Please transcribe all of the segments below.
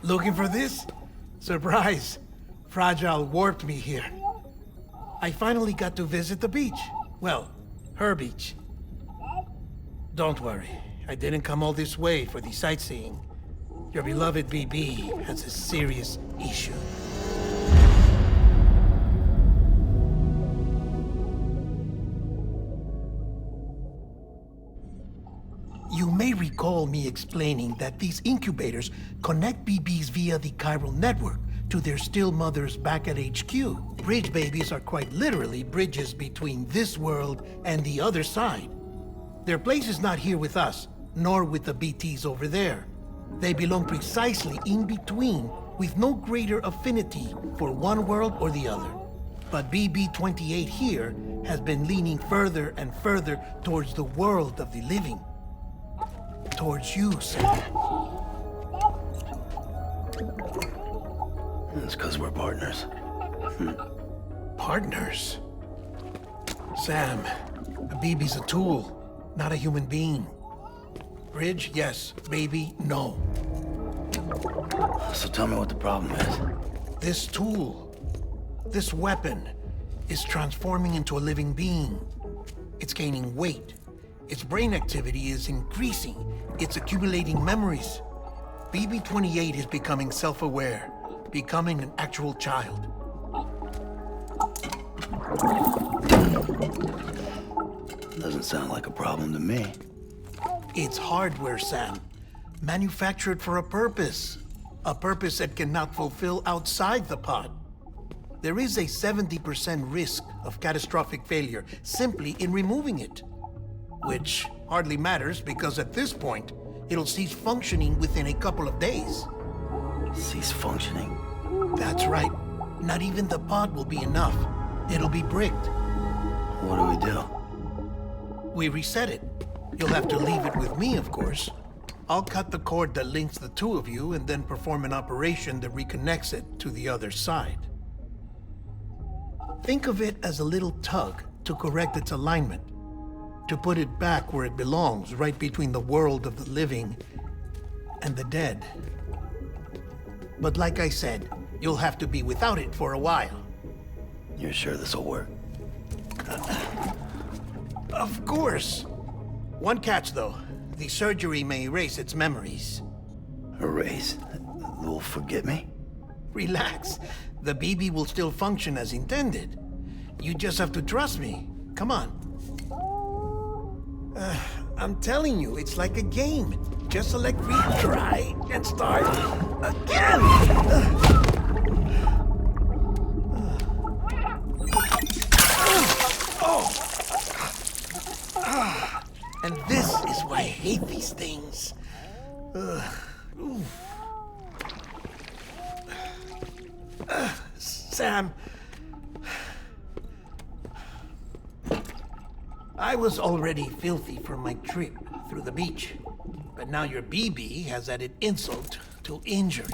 Looking for this? Surprise. Fragile warped me here. I finally got to visit the beach. Well, her beach. Don't worry. I didn't come all this way for the sightseeing. Your beloved BB has a serious issue. You may recall me explaining that these incubators connect BBs via the chiral network to their still mothers back at HQ. Bridge babies are quite literally bridges between this world and the other side. Their place is not here with us, nor with the BTs over there. They belong precisely in between, with no greater affinity for one world or the other. But BB-28 here has been leaning further and further towards the world of the living. Towards you, Sam. It's because we're partners. Partners? Sam, a BB's a tool, not a human being. Bridge, yes. Baby, no. So tell me what the problem is. This tool, this weapon, is transforming into a living being. It's gaining weight. Its brain activity is increasing. It's accumulating memories. BB-28 is becoming self-aware, becoming an actual child. Doesn't sound like a problem to me. It's hardware, Sam. Manufactured for a purpose. A purpose it cannot fulfill outside the pod. There is a 70% risk of catastrophic failure simply in removing it. Which hardly matters because at this point, it'll cease functioning within a couple of days. Cease functioning? That's right. Not even the pod will be enough. It'll be bricked. What do we do? We reset it. You'll have to leave it with me, of course. I'll cut the cord that links the two of you and then perform an operation that reconnects it to the other side. Think of it as a little tug to correct its alignment, to put it back where it belongs, right between the world of the living and the dead. But like I said, you'll have to be without it for a while. You're sure this'll work? Of course. One catch, though. The surgery may erase its memories. Erase? They'll forget me? Relax. The BB will still function as intended. You just have to trust me. Come on. I'm telling you, it's like a game. Just select retry and start again! And this is why I hate these things. Sam, I was already filthy from my trip through the beach, but now your BB has added insult to injury.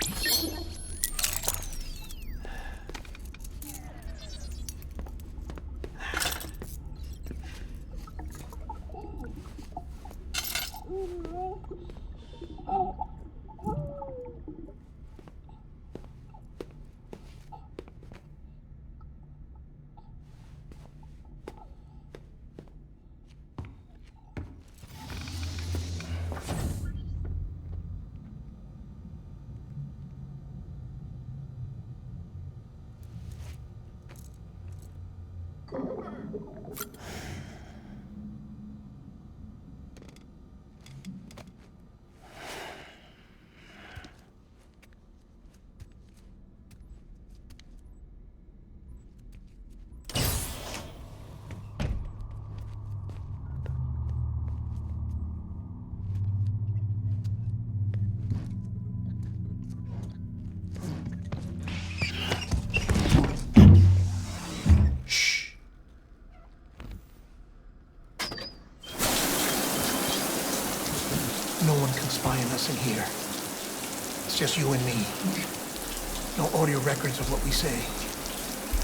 No one can spy on us in here. It's just you and me. No audio records of what we say.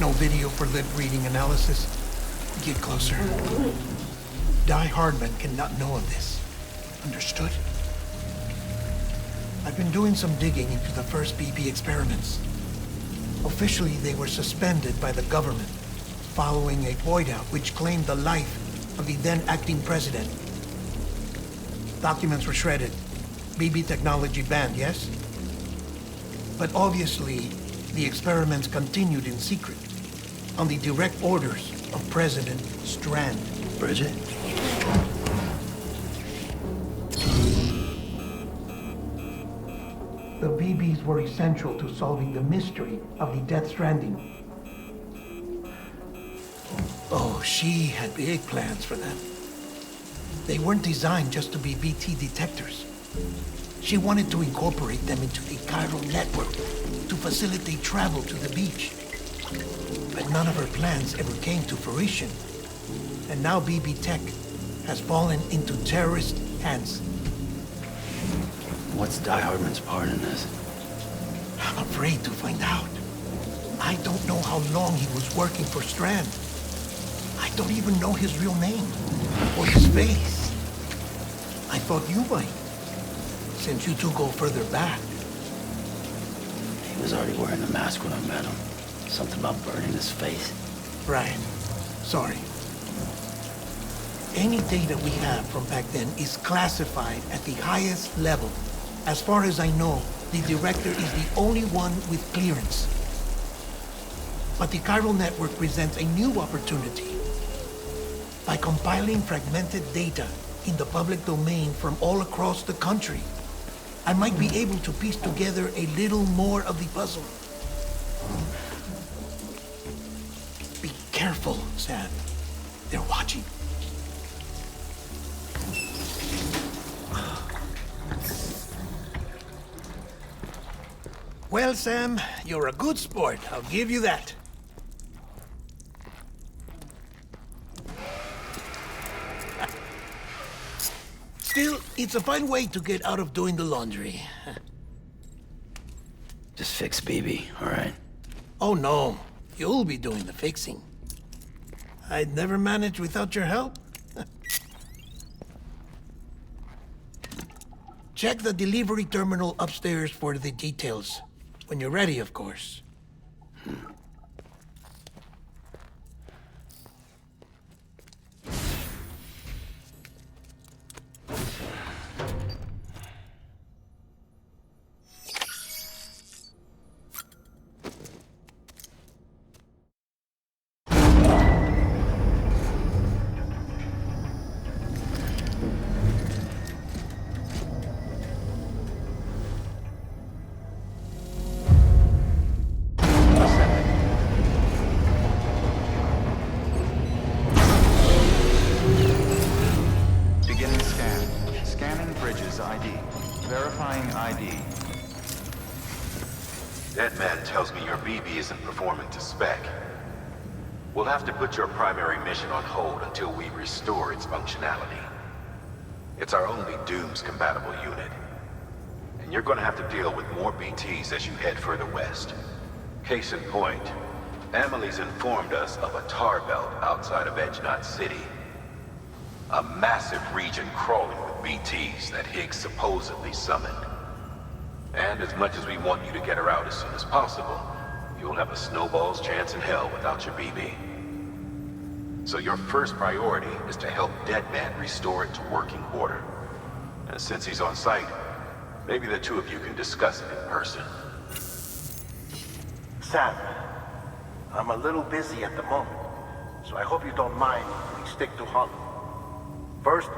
No video for lip reading analysis. Get closer. Die Hardman cannot know of this. Understood? I've been doing some digging into the first BB experiments. Officially, they were suspended by the government, following a void-out which claimed the life of the then acting president. Documents were shredded. BB technology banned, yes? But obviously, the experiments continued in secret, on the direct orders of President Strand. Bridget? The BBs were essential to solving the mystery of the Death Stranding. Oh, she had big plans for them. They weren't designed just to be BT detectors. She wanted to incorporate them into the chiral network to facilitate travel to the beach. But none of her plans ever came to fruition. And now BB Tech has fallen into terrorist hands. What's Die Hardman's part in this? I'm afraid to find out. I don't know how long he was working for Strand. I don't even know his real name or his face. I thought you might, since you two go further back. He was already wearing the mask when I met him. Something about burning his face. Right. Sorry. Any data we have from back then is classified at the highest level. As far as I know, the director is the only one with clearance. But the chiral network presents a new opportunity. By compiling fragmented data in the public domain from all across the country, I might be able to piece together a little more of the puzzle. Be careful, Sam. They're watching. Well, Sam, you're a good sport. I'll give you that. Still, it's a fine way to get out of doing the laundry. Just fix BB, all right? Oh, no. You'll be doing the fixing. I'd never manage without your help. Check the delivery terminal upstairs for the details. When you're ready, of course. Isn't performing to spec. We'll have to put your primary mission on hold until we restore its functionality. It's our only Dooms-compatible unit. And you're gonna have to deal with more BTs as you head further west. Case in point, Amelie's informed us of a tar belt outside of Edge-Knot City. A massive region crawling with BTs that Higgs supposedly summoned. And as much as we want you to get her out as soon as possible, you'll have a snowball's chance in hell without your BB. So your first priority is to help Deadman restore it to working order. And since he's on site, maybe the two of you can discuss it in person. Sam, I'm a little busy at the moment, so I hope you don't mind if we stick to Hollow. First,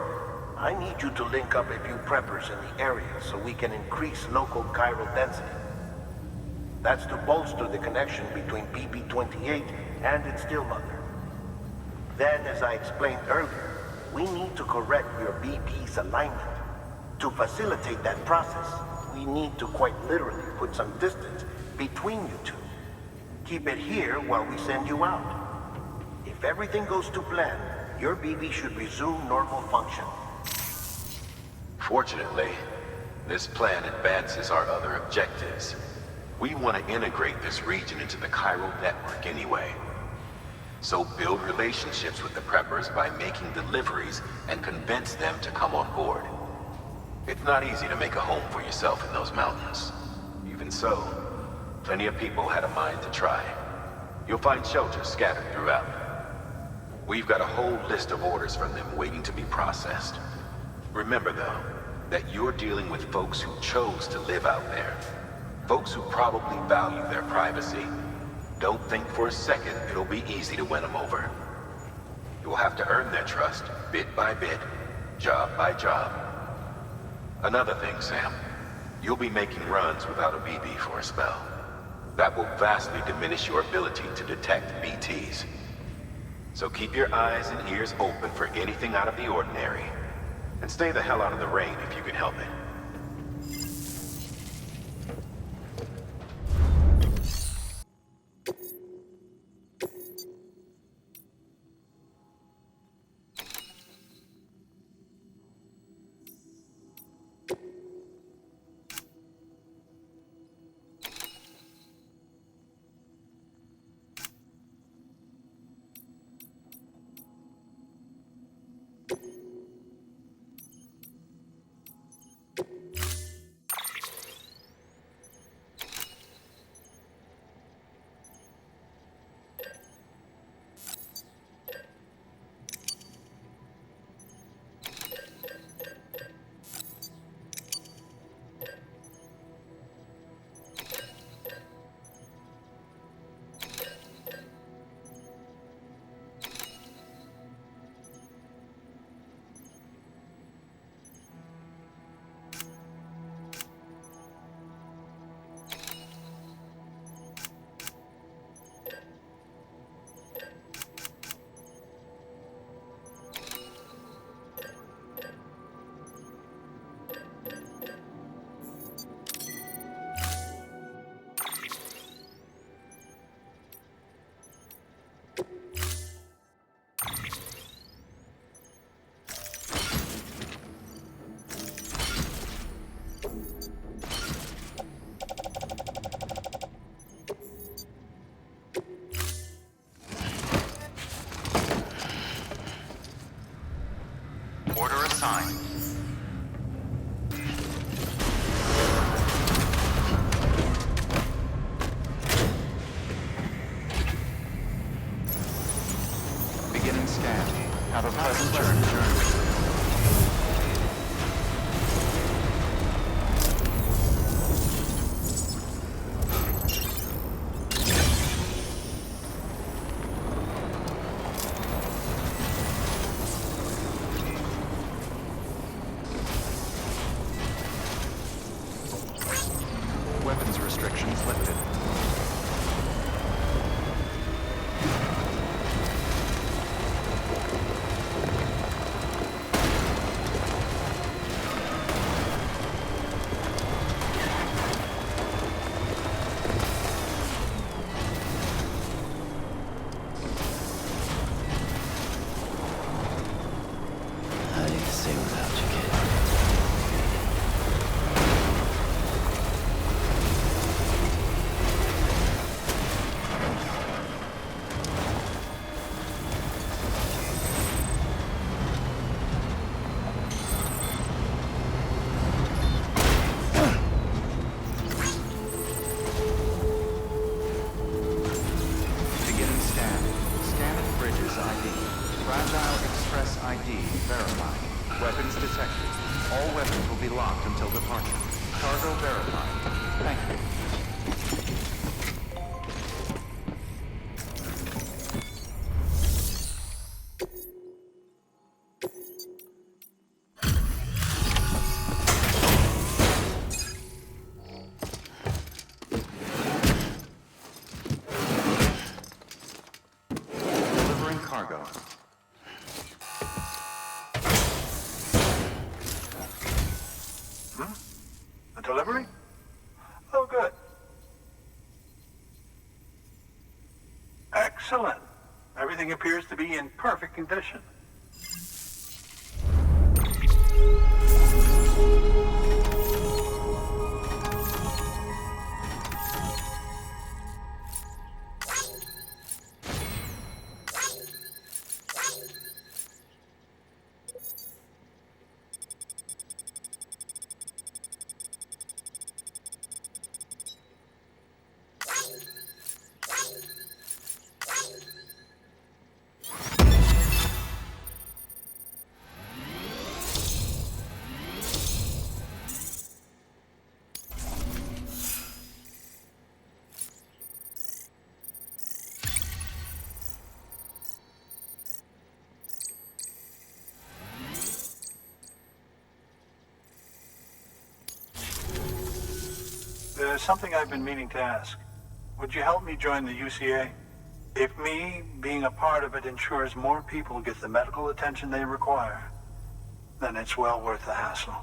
I need you to link up a few preppers in the area so we can increase local chiral density. That's to bolster the connection between BB-28 and its still mother. Then, as I explained earlier, we need to correct your BB's alignment. To facilitate that process, we need to quite literally put some distance between you two. Keep it here while we send you out. If everything goes to plan, your BB should resume normal function. Fortunately, this plan advances our other objectives. We want to integrate this region into the chiral network anyway. So build relationships with the preppers by making deliveries and convince them to come on board. It's not easy to make a home for yourself in those mountains. Even so, plenty of people had a mind to try. You'll find shelters scattered throughout. We've got a whole list of orders from them waiting to be processed. Remember, though, that you're dealing with folks who chose to live out there. Folks who probably value their privacy. Don't think for a second it'll be easy to win them over. You'll have to earn their trust, bit by bit, job by job. Another thing, Sam. You'll be making runs without a BB for a spell. That will vastly diminish your ability to detect BTs. So keep your eyes and ears open for anything out of the ordinary. And stay the hell out of the rain if you can help it. Order assigned. Beginning scan. Have a pleasant journey. Weapons restrictions lifted. How do you say without you, kid? Beginning scan. Scanning bridges ID. Fragile Express ID verified. Weapons detected. All weapons will be locked until departure. Cargo verified. Thank you. Delivering cargo. A delivery? Oh, good. Excellent. Everything appears to be in perfect condition. There's something I've been meaning to ask. Would you help me join the UCA? If me being a part of it ensures more people get the medical attention they require, then it's well worth the hassle.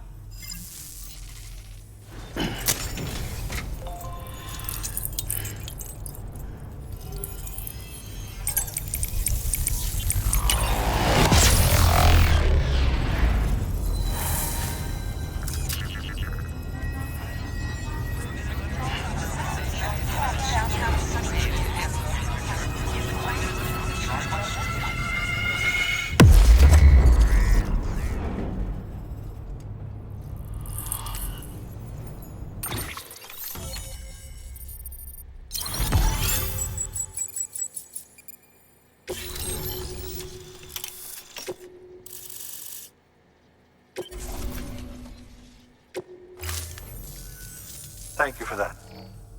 Thank you for that.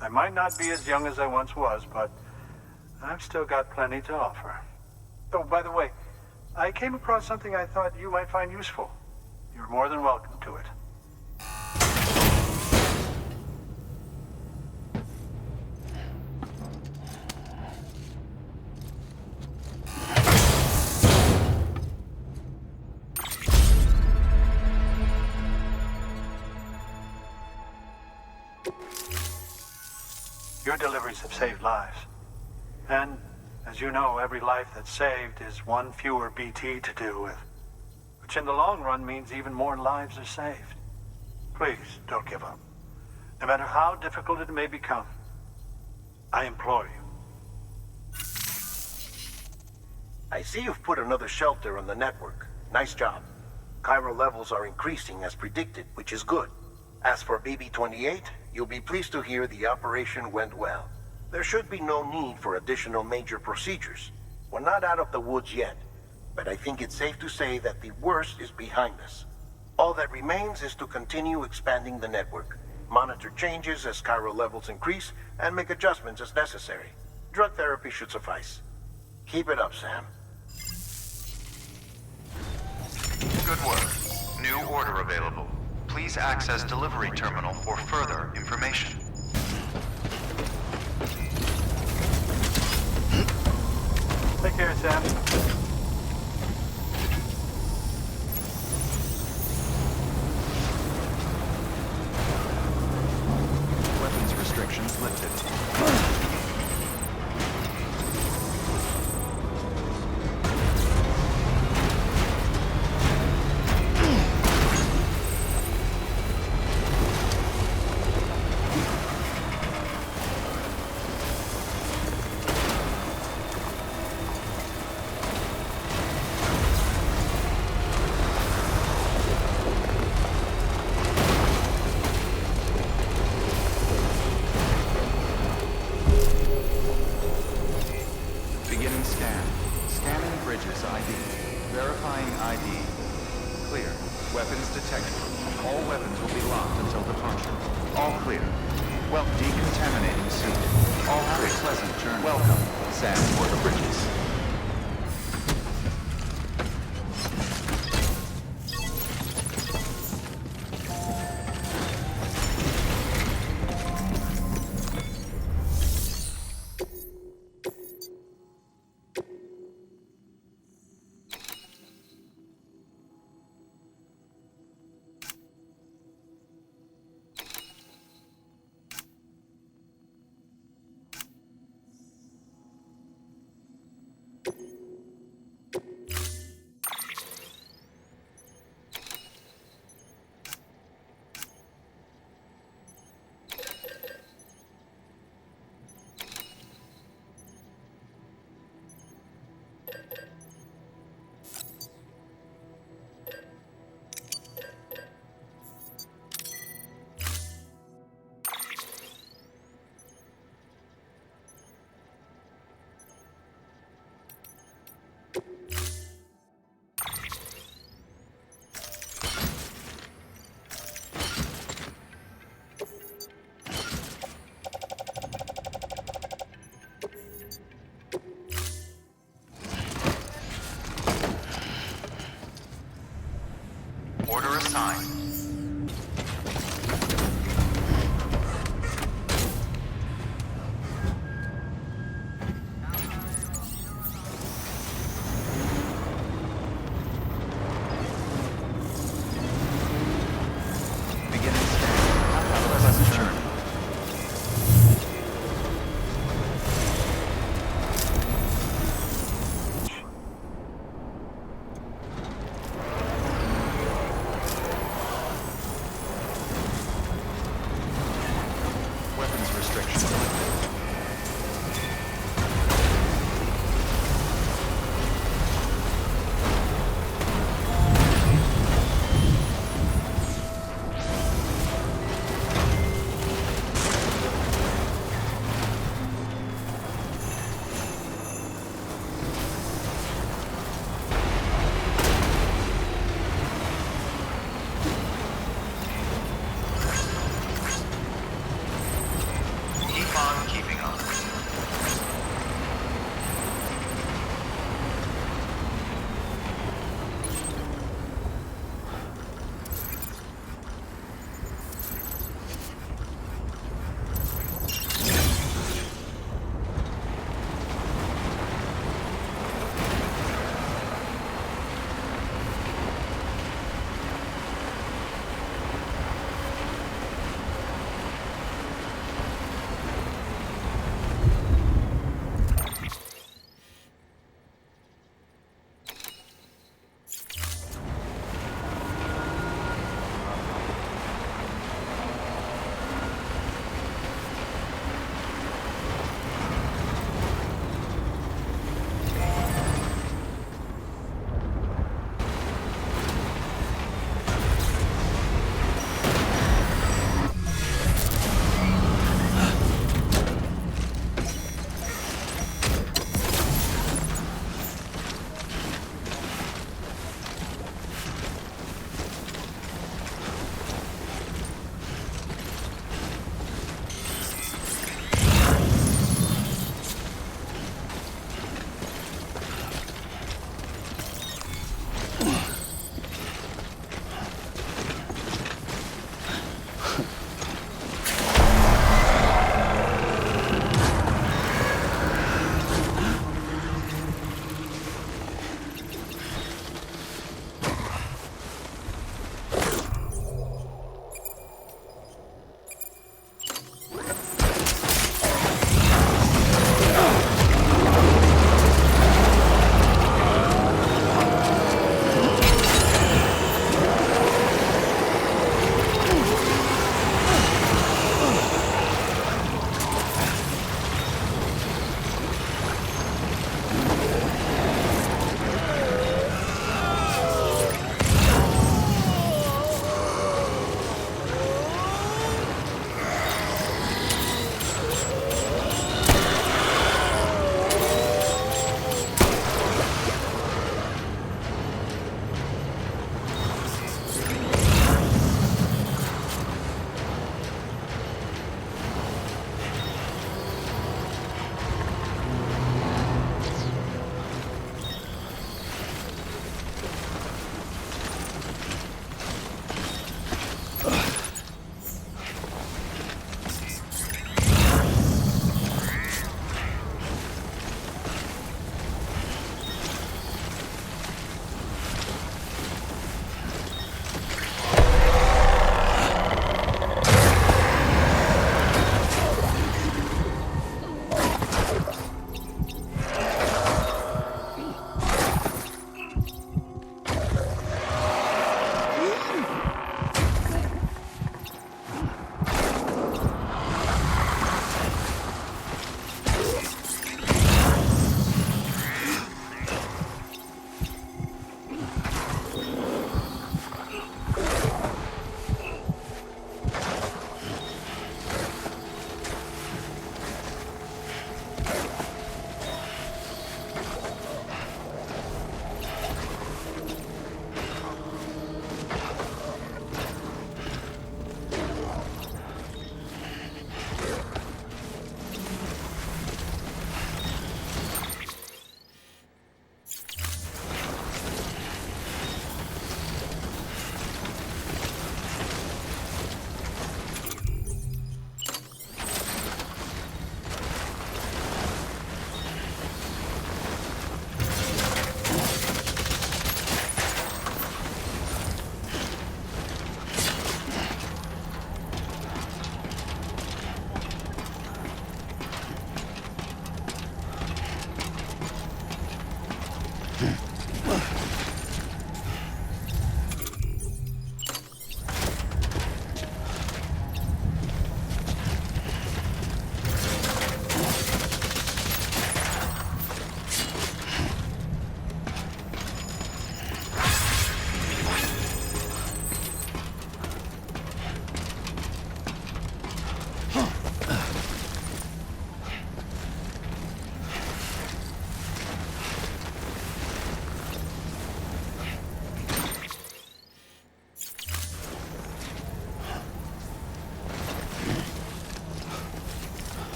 I might not be as young as I once was, but I've still got plenty to offer. Oh, by the way, I came across something I thought you might find useful. You're more than welcome to it. Your deliveries have saved lives. And, as you know, every life that's saved is one fewer BT to deal with. Which in the long run means even more lives are saved. Please, don't give up. No matter how difficult it may become, I implore you. I see you've put another shelter on the network. Nice job. Chiral levels are increasing as predicted, which is good. As for BB-28, you'll be pleased to hear the operation went well. There should be no need for additional major procedures. We're not out of the woods yet, but I think it's safe to say that the worst is behind us. All that remains is to continue expanding the network, monitor changes as chiral levels increase, and make adjustments as necessary. Drug therapy should suffice. Keep it up, Sam. Good work. New order available. Please access delivery terminal for further information. Take care, Sam. Weapons restrictions lifted. Beginning scan. Scanning bridges ID. Verifying ID. Clear. Weapons detected. All weapons will be locked until departure. All clear. Well, decontaminating suit. All have a pleasant journey. Welcome, Sam, for the bridges.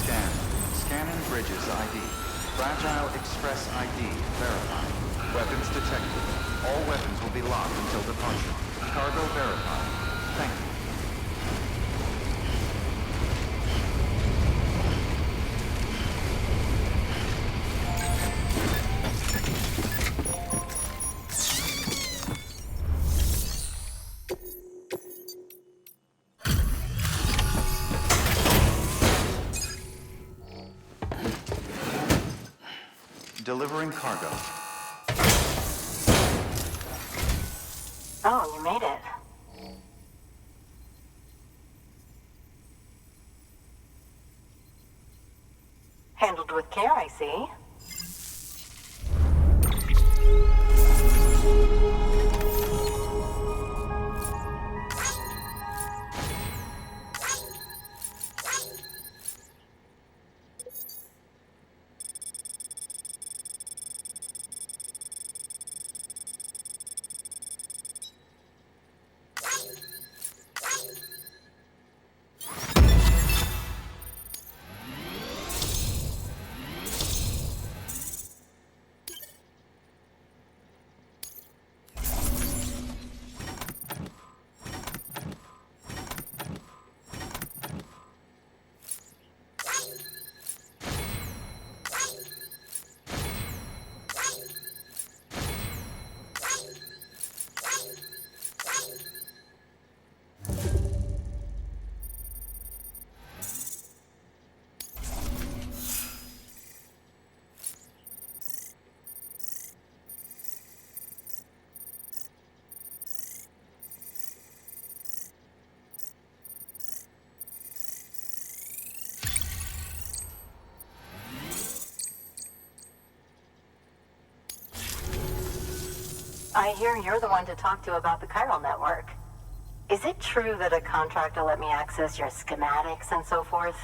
Scan. Scanning bridges ID. Fragile Express ID verified. Weapons detected. All weapons will be locked until departure. Cargo verified. Thank you. Delivering cargo. Oh, you made it. Handled with care, I see. I hear you're the one to talk to about the chiral network. Is it true that a contractor let me access your schematics and so forth?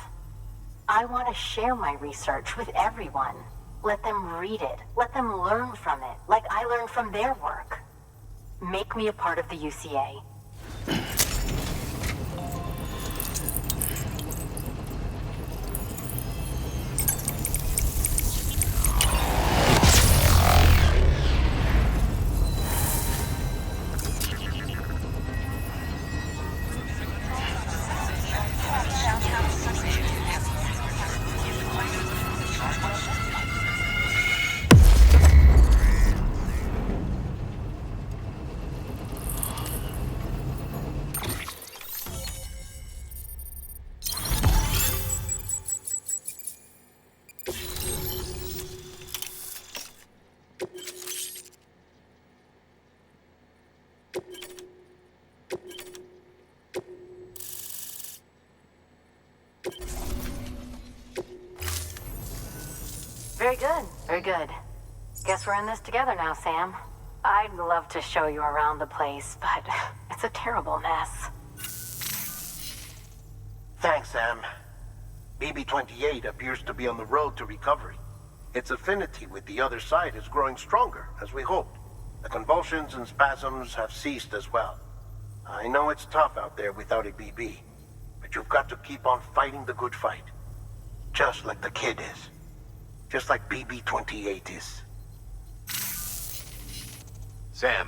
I want to share my research with everyone. Let them read it. Let them learn from it, like I learned from their work. Make me a part of the UCA. Very good, very good. Guess we're in this together now, Sam. I'd love to show you around the place, but it's a terrible mess. Thanks, Sam. BB-28 appears to be on the road to recovery. Its affinity with the other side is growing stronger, as we hoped. The convulsions and spasms have ceased as well. I know it's tough out there without a BB, but you've got to keep on fighting the good fight. Just like the kid is. Just like BB-28 is. Sam,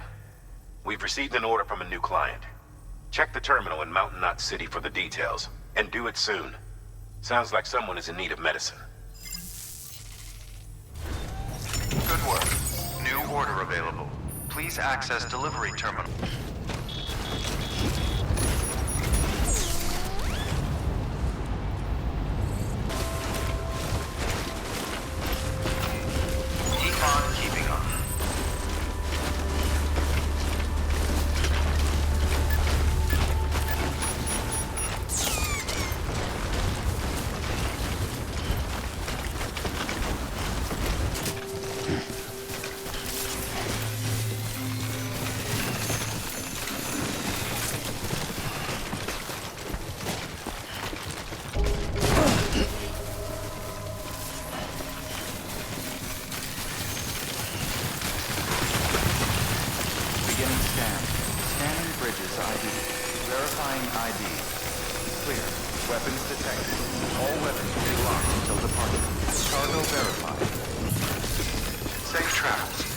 we've received an order from a new client. Check the terminal in Mountain Knot City for the details, and do it soon. Sounds like someone is in need of medicine. Good work. New order available. Please access delivery terminal. Econ keeping up. Weapons detected. All weapons will be locked until departure. Cargo verified. Safe travels.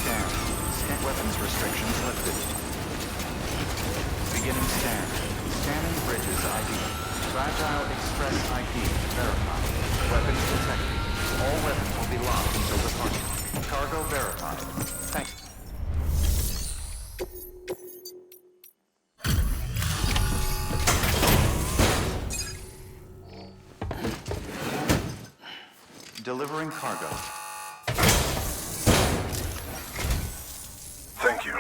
scan. Weapons restrictions lifted. Beginning scan. Scanning bridges ID. Fragile Express ID verified. Weapons detected. All weapons will be locked until departure. Cargo verified. Thanks. Delivering cargo. Thank you.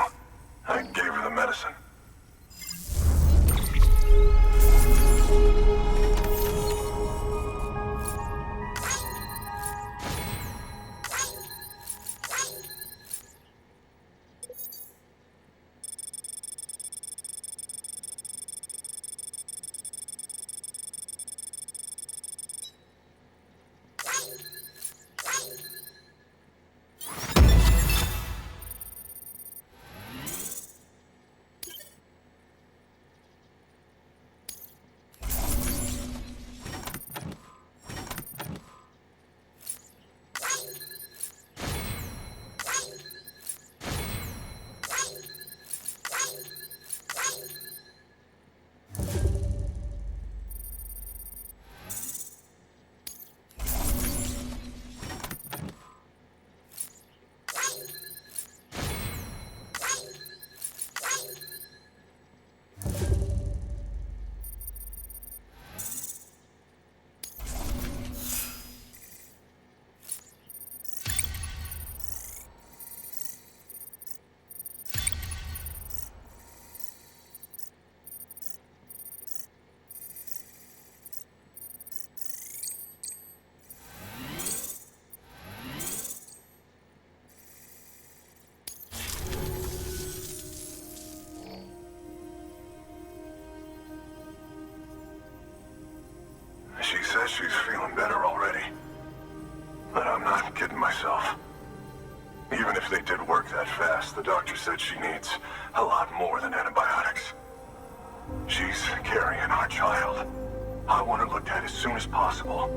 I gave her the medicine. She says she's feeling better already. But I'm not kidding myself. Even if they did work that fast, the doctor said she needs a lot more than antibiotics. She's carrying our child. I want her looked at as soon as possible.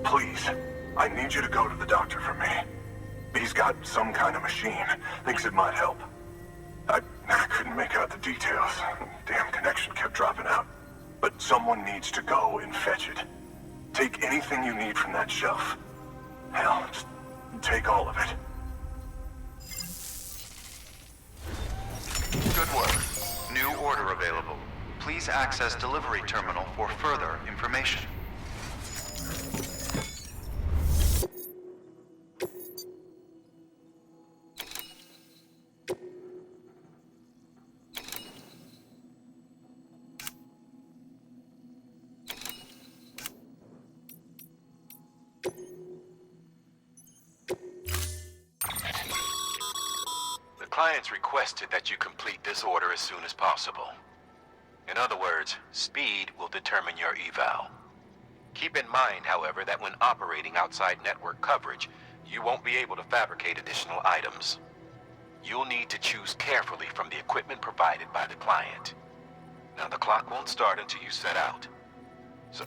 Please, I need you to go to the doctor for me. He's got some kind of machine. Thinks it might help. I couldn't make out the details. Damn connection kept dropping out. But someone needs to go and fetch it. Take anything you need from that shelf. Hell, just take all of it. Good work. New order available. Please access delivery terminal for further information. Clients requested that you complete this order as soon as possible. In other words, speed will determine your eval. Keep in mind, however, that when operating outside network coverage, you won't be able to fabricate additional items. You'll need to choose carefully from the equipment provided by the client. Now, the clock won't start until you set out. So...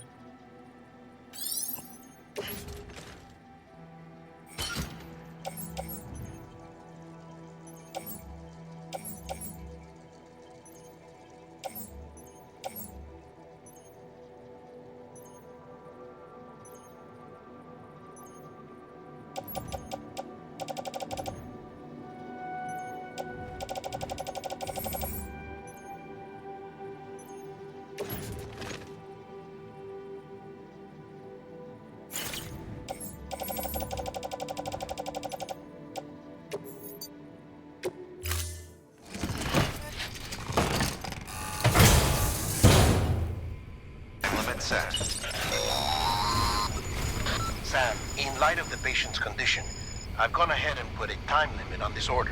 Sam, in light of the patient's condition, I've gone ahead and put a time limit on this order.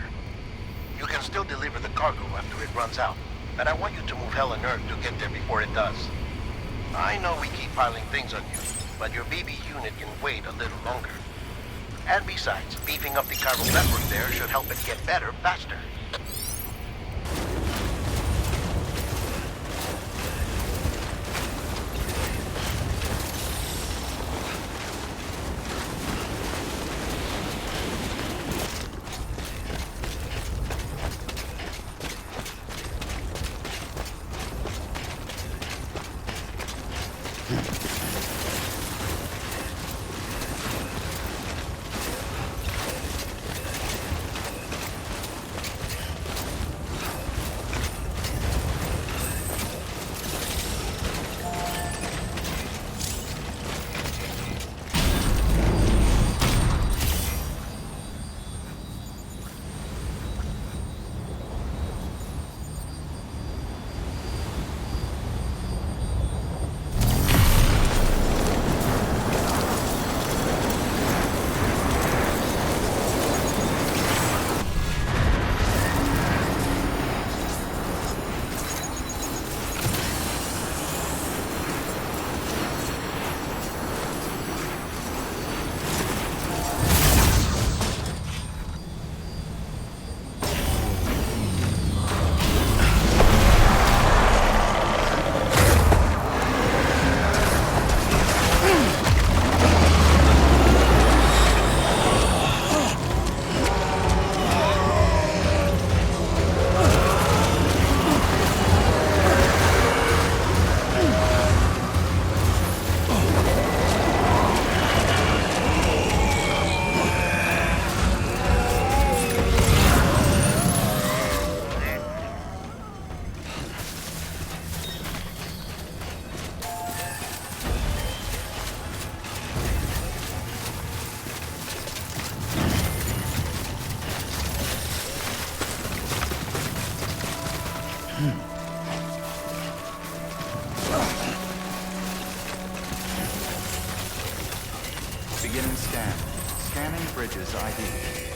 You can still deliver the cargo after it runs out, but I want you to move hell and earth to get there before it does. I know we keep piling things on you, but your BB unit can wait a little longer. And besides, beefing up the chiral network there should help it get better faster.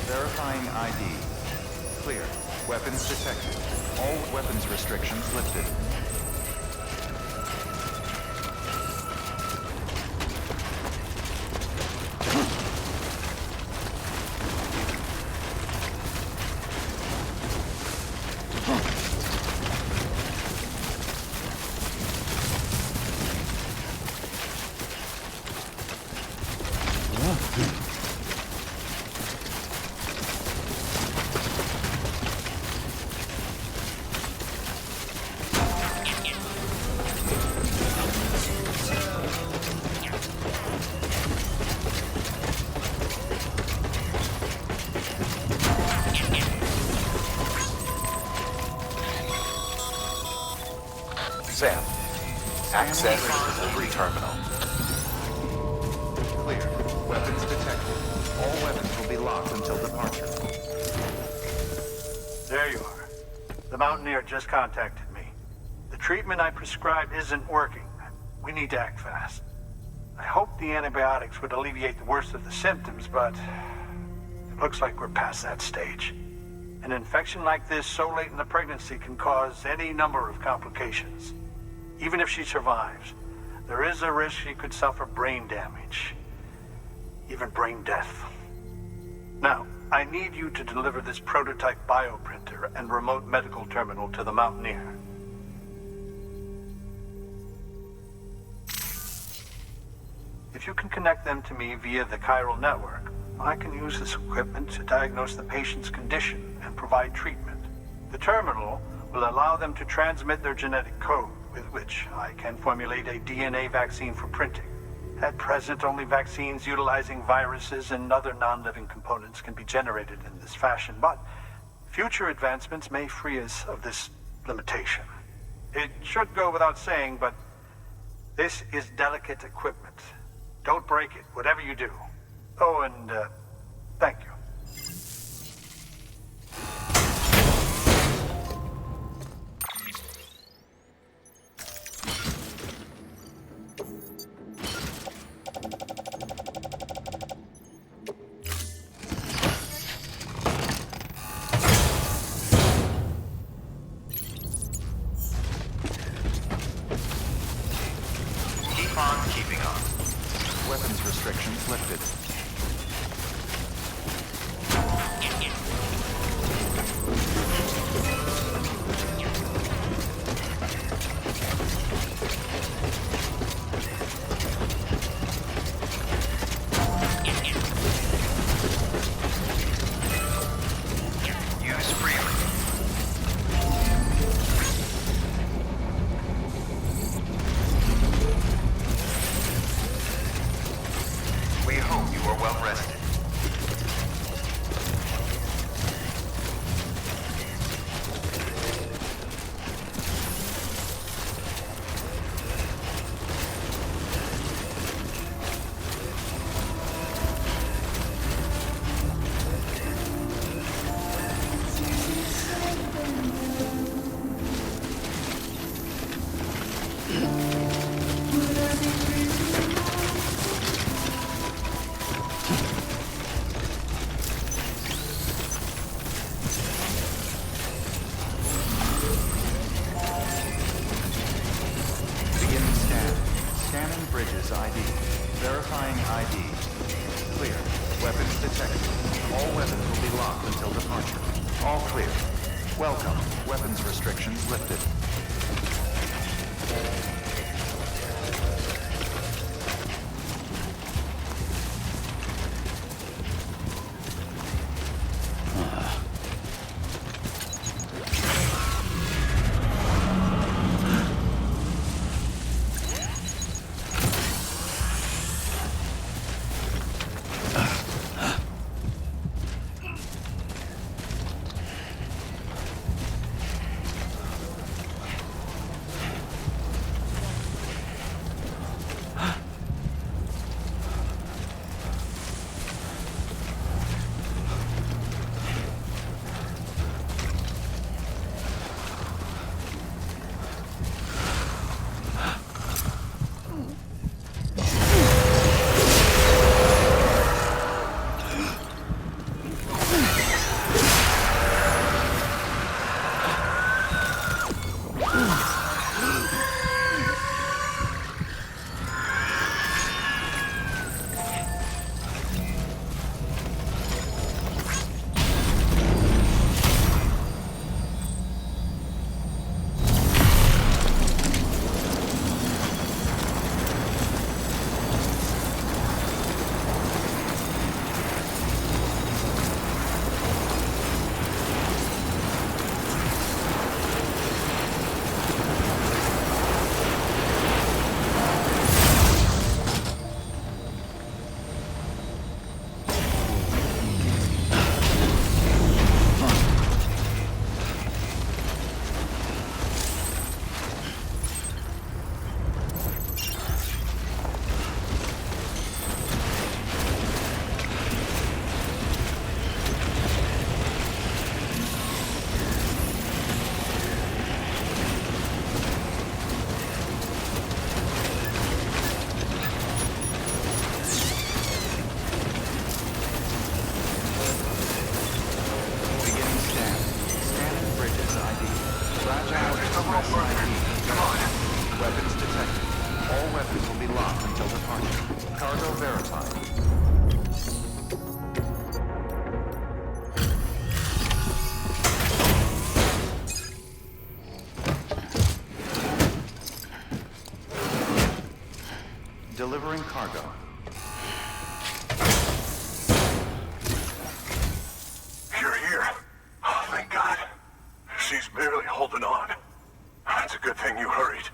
Verifying ID. Clear. Weapons detected. All weapons restrictions lifted. Sam, access delivery terminal. Clear. Weapons detected. All weapons will be locked until departure. There you are. The Mountaineer just contacted me. The treatment I prescribed isn't working. We need to act fast. I hope the antibiotics would alleviate the worst of the symptoms, but it looks like we're past that stage. An infection like this so late in the pregnancy can cause any number of complications. Even if she survives, there is a risk she could suffer brain damage, even brain death. Now, I need you to deliver this prototype bioprinter and remote medical terminal to the Mountaineer. If you can connect them to me via the chiral network, I can use this equipment to diagnose the patient's condition and provide treatment. The terminal will allow them to transmit their genetic code, with which I can formulate a DNA vaccine for printing. At present, only vaccines utilizing viruses and other non-living components can be generated in this fashion, but future advancements may free us of this limitation. It should go without saying, but this is delicate equipment. Don't break it, whatever you do. Oh, and thank you. Keep on keeping on. Weapons restrictions lifted. Use freely. We hope you are well rested. Beginning scan. Scanning bridges ID. Verifying ID. Clear. Weapons detected. All weapons will be locked until departure. All clear. Welcome. Weapons restrictions lifted. delivering cargo. You're here. Oh, thank God. She's barely holding on. It's a good thing you hurried.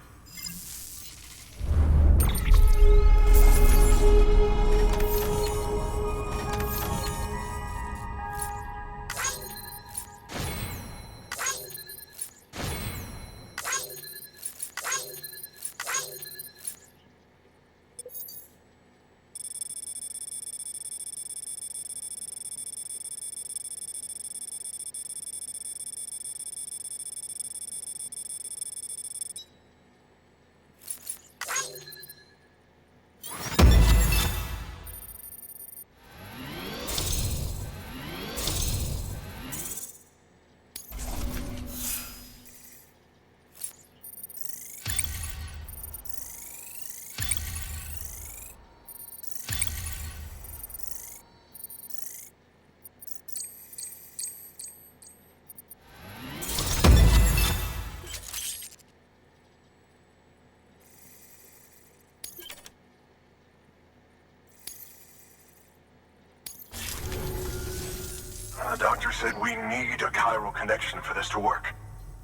The doctor said we need a chiral connection for this to work.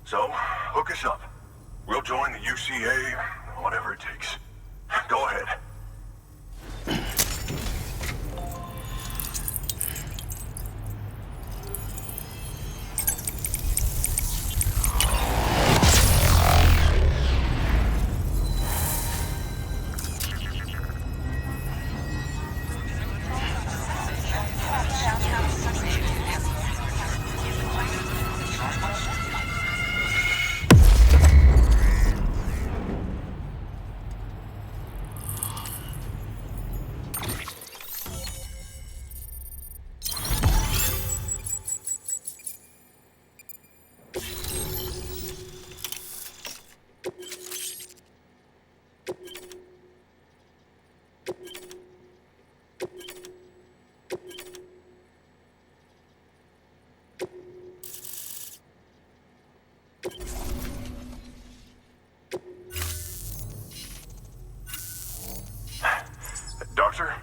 So, hook us up. We'll join the UCA, whatever it takes. Go ahead. Doctor?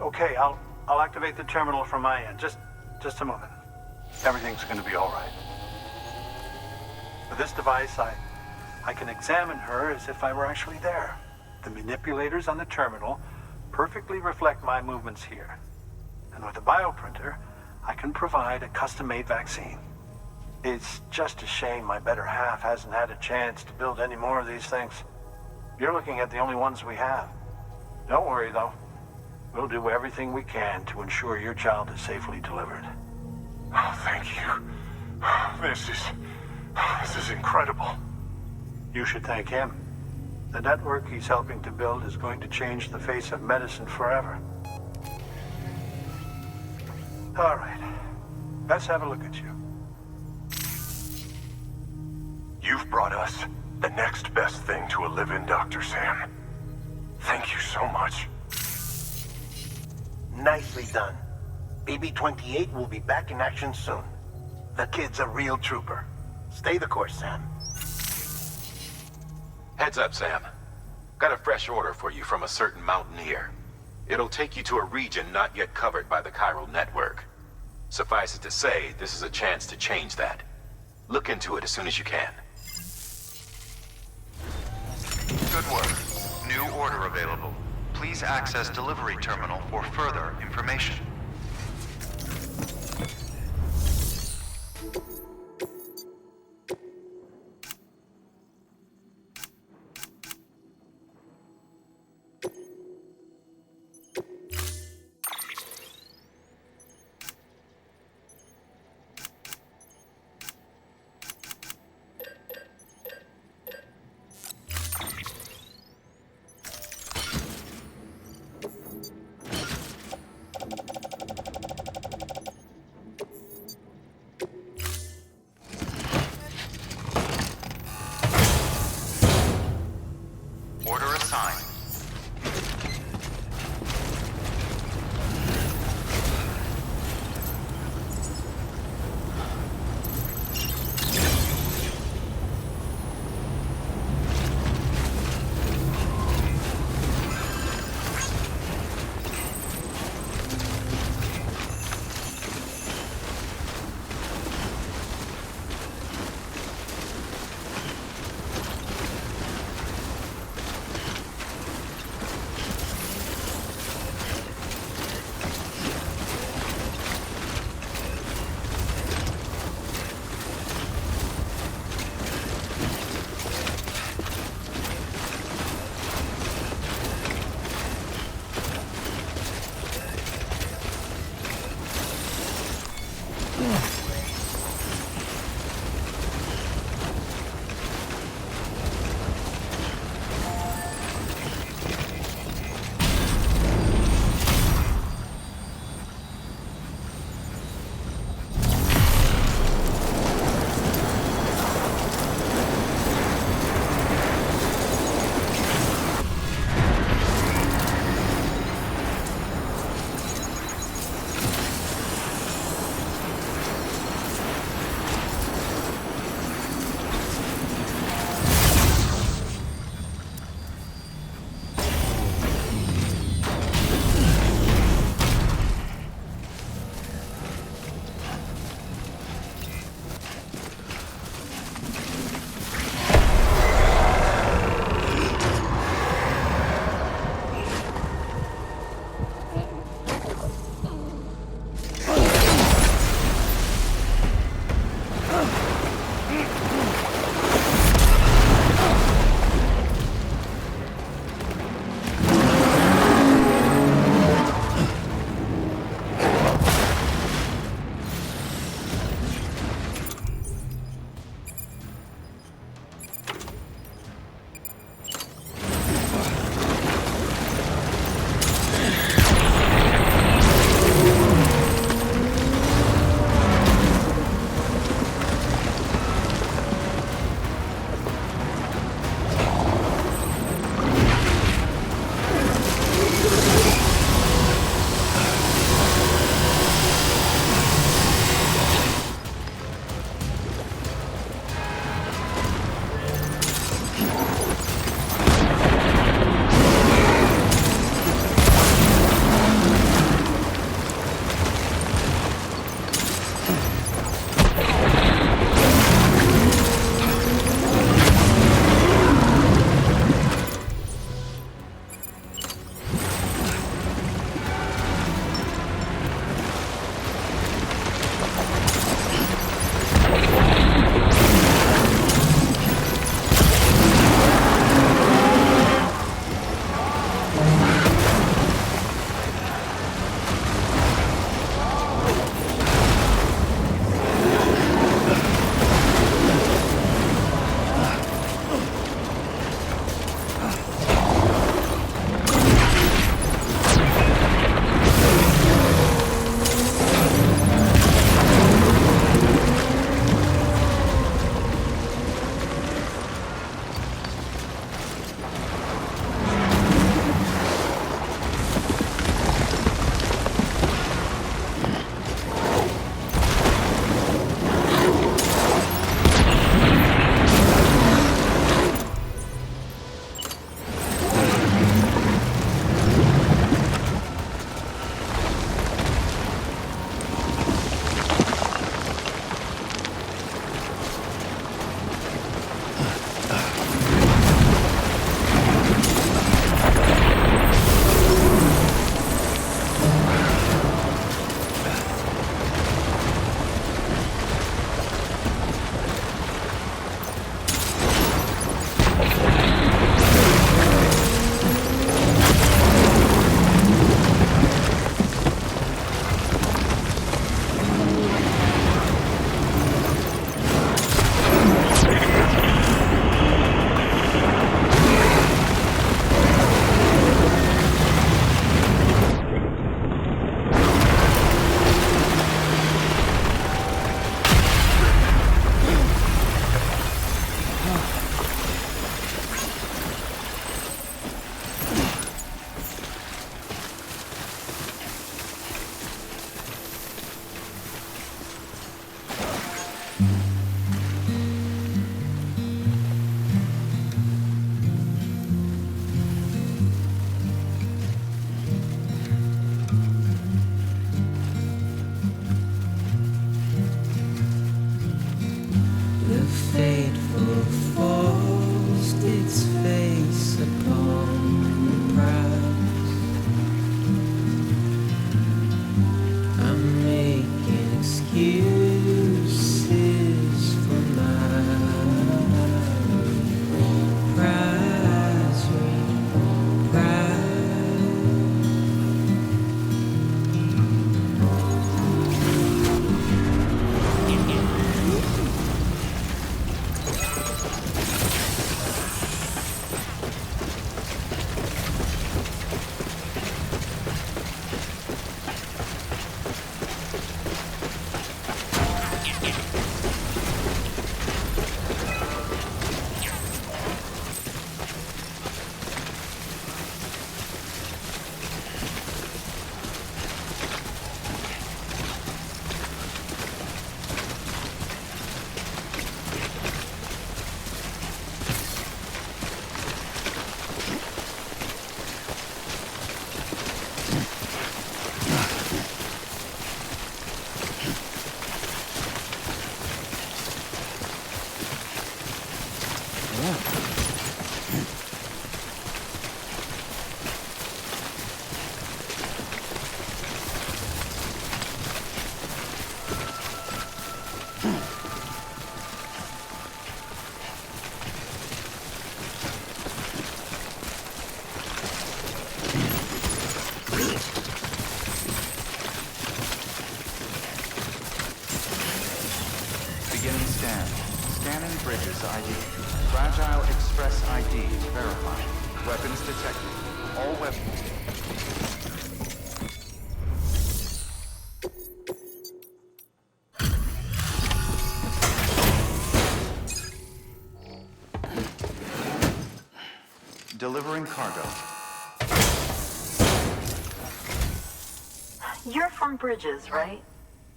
Okay, I'll activate the terminal from my end. Just a moment. Everything's gonna be all right. With this device, I can examine her as if I were actually there. The manipulators on the terminal perfectly reflect my movements here. And with the bioprinter, I can provide a custom-made vaccine. It's just a shame my better half hasn't had a chance to build any more of these things. You're looking at the only ones we have. Don't worry, though. We'll do everything we can to ensure your child is safely delivered. Oh, thank you. This is incredible. You should thank him. The network he's helping to build is going to change the face of medicine forever. All right. Let's have a look at you. You've brought us the next best thing to a live-in, Dr. Sam. Thank you so much. Nicely done. BB-28 will be back in action soon. The kid's a real trooper. Stay the course, Sam. Heads up, Sam. Got a fresh order for you from a certain mountaineer. It'll take you to a region not yet covered by the chiral network. Suffice it to say, this is a chance to change that. Look into it as soon as you can. Good work. New order available. Please access delivery terminal for further information. Beginning scan. Scanning bridges ID. Fragile Express ID verified. Weapons detected. All weapons. Delivering cargo. You're from Bridges, right?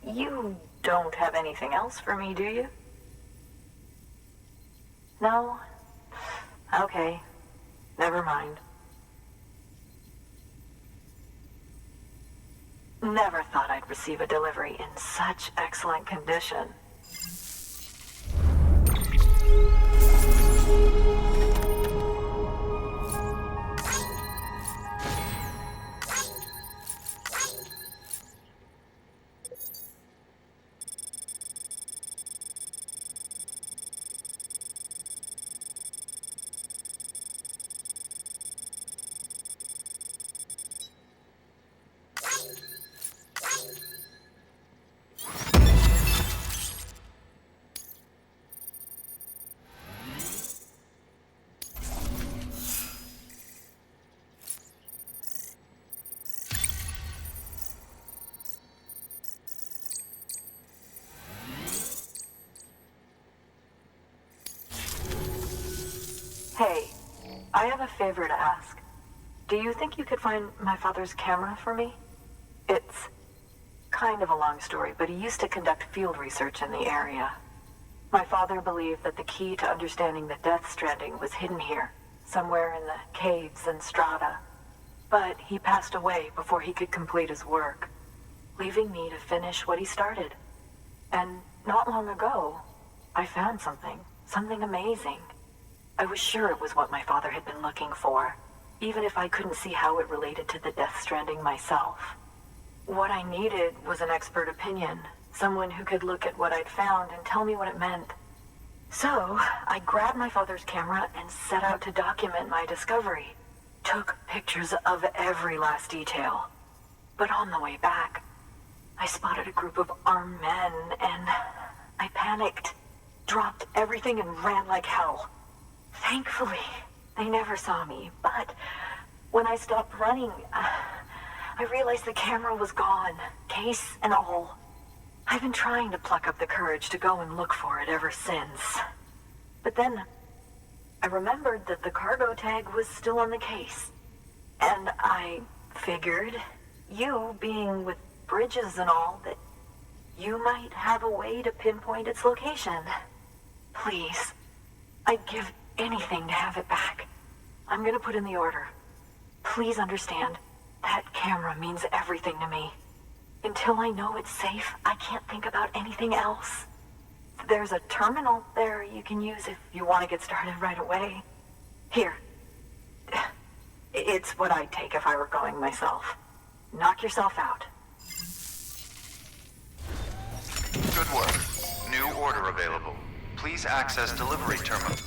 You don't have anything else for me, do you? No? Okay. Never mind. Never thought I'd receive a delivery in such excellent condition. Hey, I have a favor to ask. Do you think you could find my father's camera for me? It's kind of a long story, but he used to conduct field research in the area. My father believed that the key to understanding the Death Stranding was hidden here, somewhere in the caves and strata. But he passed away before he could complete his work, leaving me to finish what he started. And not long ago, I found something amazing. I was sure it was what my father had been looking for, even if I couldn't see how it related to the Death Stranding myself. What I needed was an expert opinion, someone who could look at what I'd found and tell me what it meant. So, I grabbed my father's camera and set out to document my discovery. Took pictures of every last detail. But on the way back, I spotted a group of armed men and I panicked, dropped everything and ran like hell. Thankfully, they never saw me, but when I stopped running, I realized the camera was gone, case and all. I've been trying to pluck up the courage to go and look for it ever since. But then, I remembered that the cargo tag was still on the case. And I figured, you being with Bridges and all, that you might have a way to pinpoint its location. Please, I'd give anything to have it back. I'm gonna put in the order. Please understand, that camera means everything to me. Until I know it's safe, I can't think about anything else. There's a terminal there you can use if you want to get started right away. Here. It's what I'd take if I were going myself. Knock yourself out. Good work. New order available. Please access delivery terminal.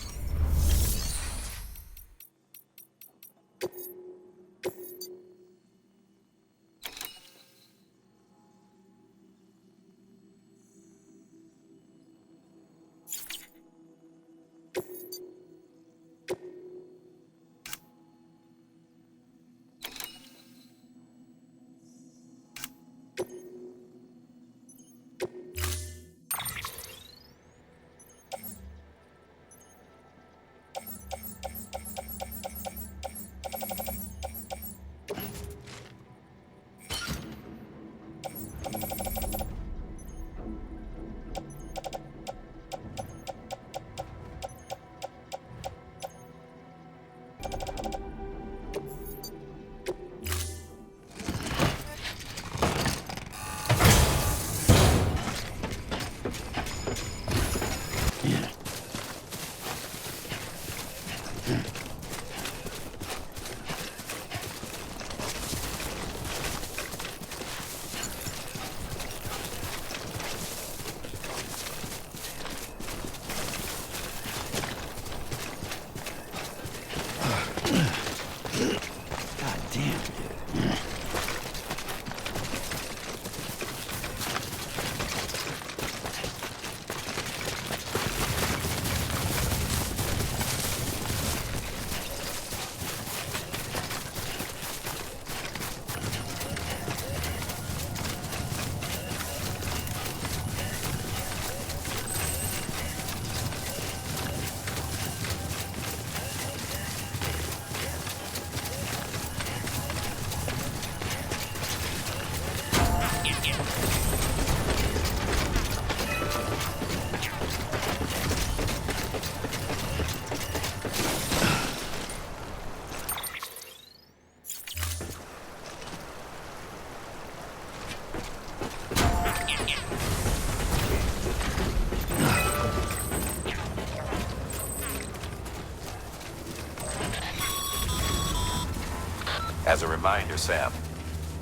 As a reminder, Sam,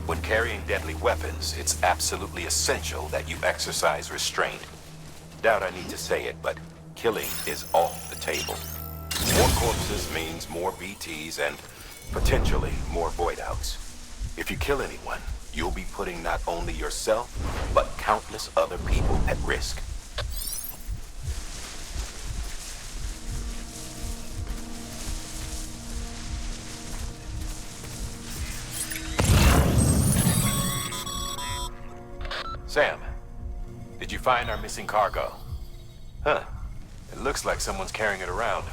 when carrying deadly weapons, it's absolutely essential that you exercise restraint. Doubt I need to say it, but killing is off the table. More corpses means more BTs and potentially more void outs. If you kill anyone, you'll be putting not only yourself, but countless other people at risk. Sam, did you find our missing cargo? Huh. It looks like someone's carrying it around.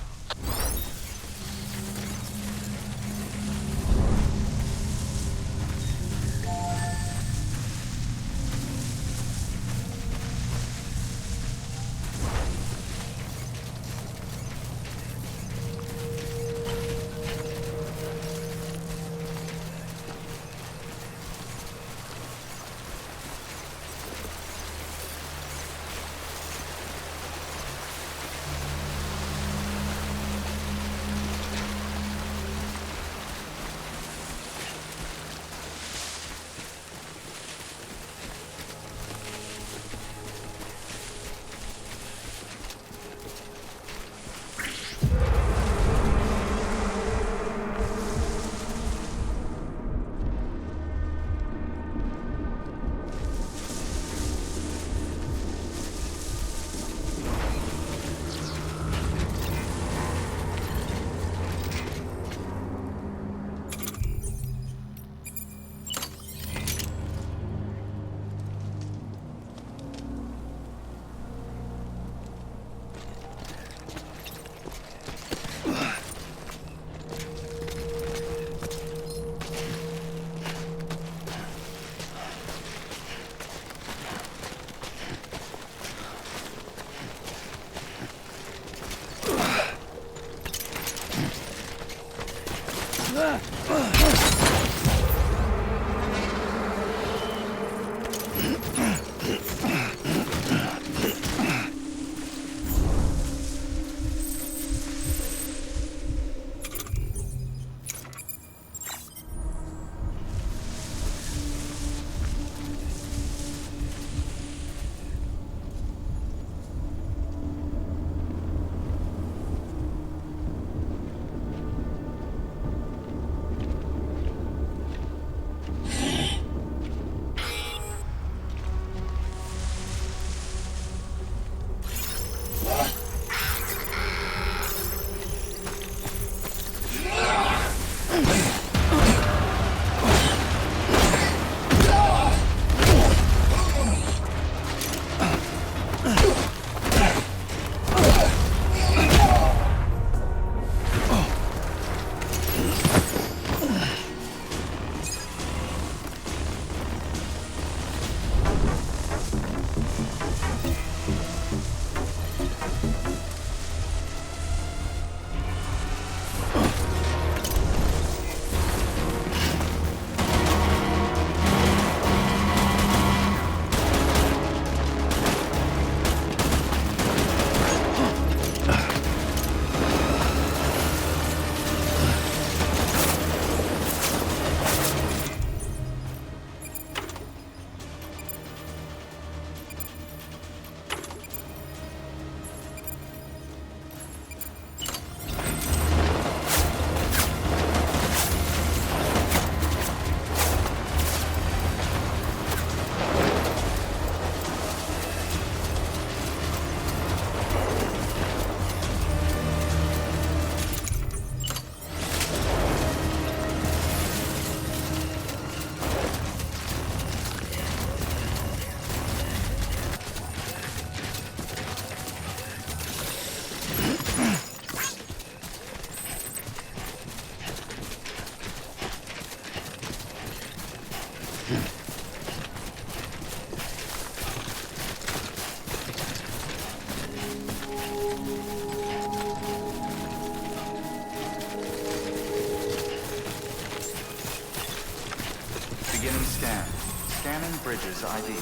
Bridges ID.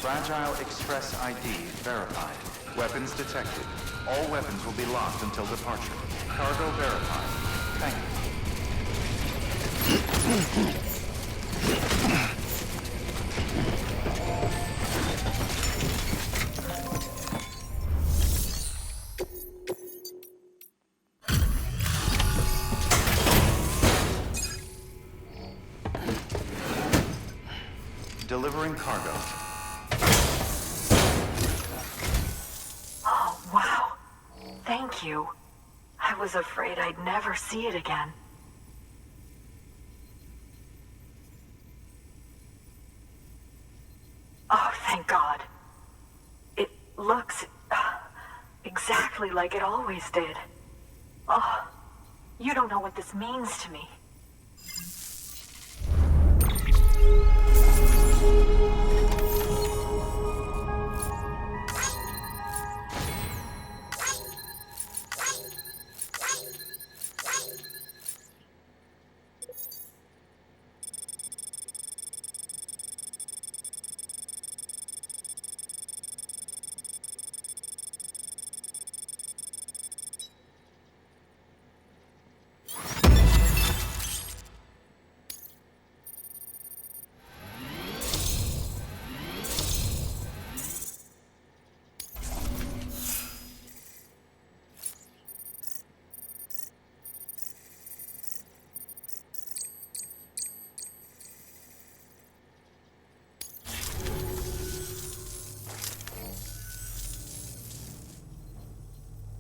Fragile Express ID verified. Weapons detected. All weapons will be locked until departure. Cargo verified. Thank you. Delivering cargo. Oh, wow. Thank you. I was afraid I'd never see it again. Oh, thank God. It looks exactly like it always did. Oh, you don't know what this means to me.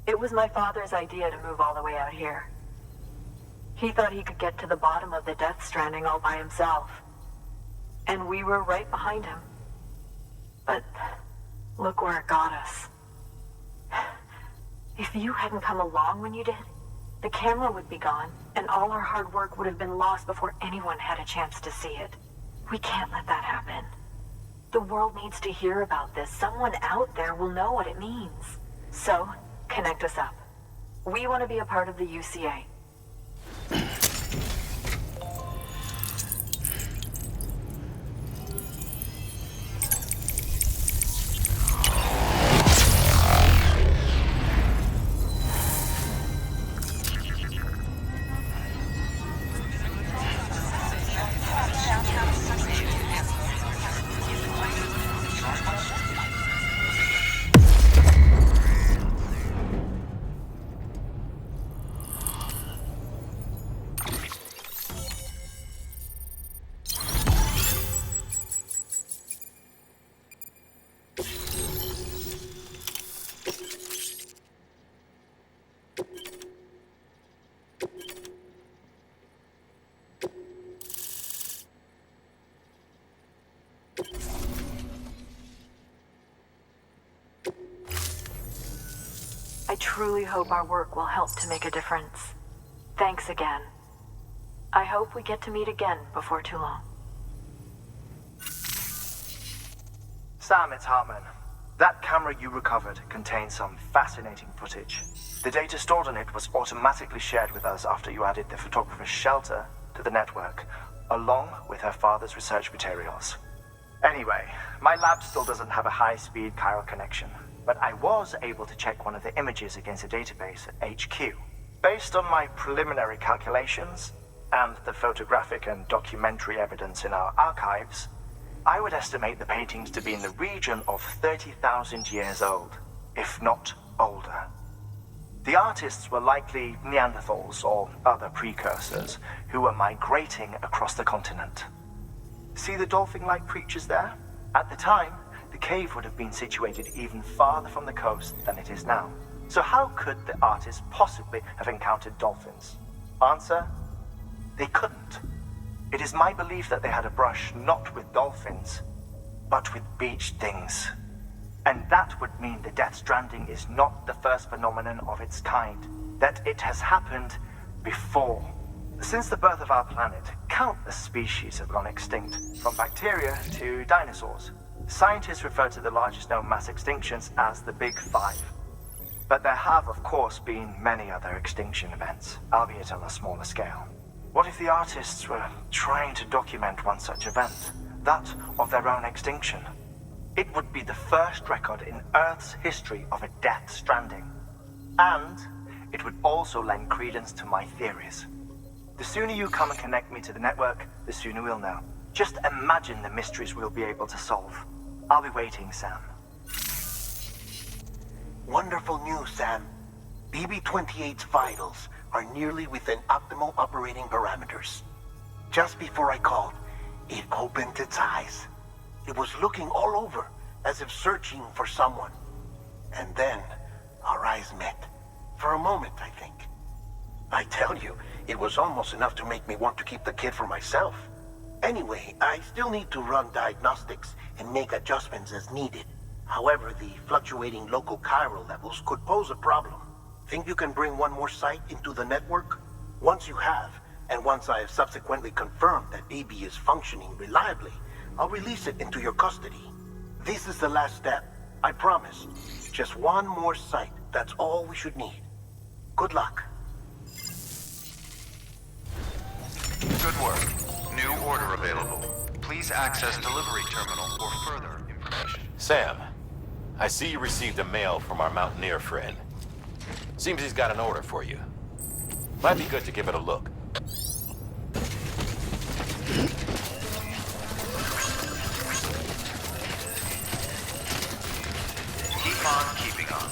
It was my father's idea to move all the way out here. He thought he could get to the bottom of the Death Stranding all by himself. And we were right behind him. But look where it got us. If you hadn't come along when you did, the camera would be gone, and all our hard work would have been lost before anyone had a chance to see it. We can't let that happen. The world needs to hear about this. Someone out there will know what it means. So, connect us up. We want to be a part of the UCA. I truly hope our work will help to make a difference. Thanks again. I hope we get to meet again before too long. Sam, it's Hartman. That camera you recovered contains some fascinating footage. The data stored on it was automatically shared with us after you added the photographer's shelter to the network, along with her father's research materials. Anyway, my lab still doesn't have a high-speed chiral connection, but I was able to check one of the images against a database at HQ. Based on my preliminary calculations, and the photographic and documentary evidence in our archives, I would estimate the paintings to be in the region of 30,000 years old, if not older. The artists were likely Neanderthals or other precursors who were migrating across the continent. See the dolphin-like creatures there? At the time, the cave would have been situated even farther from the coast than it is now. So how could the artists possibly have encountered dolphins? Answer: they couldn't. It is my belief that they had a brush not with dolphins, but with beach things. And that would mean the Death Stranding is not the first phenomenon of its kind, that it has happened before. Since the birth of our planet, countless species have gone extinct, from bacteria to dinosaurs. Scientists refer to the largest known mass extinctions as the Big Five. But there have, of course, been many other extinction events, albeit on a smaller scale. What if the artists were trying to document one such event, that of their own extinction? It would be the first record in Earth's history of a Death Stranding. And it would also lend credence to my theories. The sooner you come and connect me to the network, the sooner we'll know. Just imagine the mysteries we'll be able to solve. I'll be waiting, Sam. Wonderful news, Sam. BB-28's vitals are nearly within optimal operating parameters. Just before I called, it opened its eyes. It was looking all over, as if searching for someone. And then, our eyes met. For a moment, I think. I tell you, it was almost enough to make me want to keep the kid for myself. Anyway, I still need to run diagnostics and make adjustments as needed. However, the fluctuating local chiral levels could pose a problem. Think you can bring one more site into the network? Once you have, and once I have subsequently confirmed that BB is functioning reliably, I'll release it into your custody. This is the last step, I promise. Just one more site, that's all we should need. Good luck. Good work. New order available. Please access delivery terminal for further information. Sam, I see you received a mail from our Mountaineer friend. Seems he's got an order for you. Might be good to give it a look. Keep on keeping on.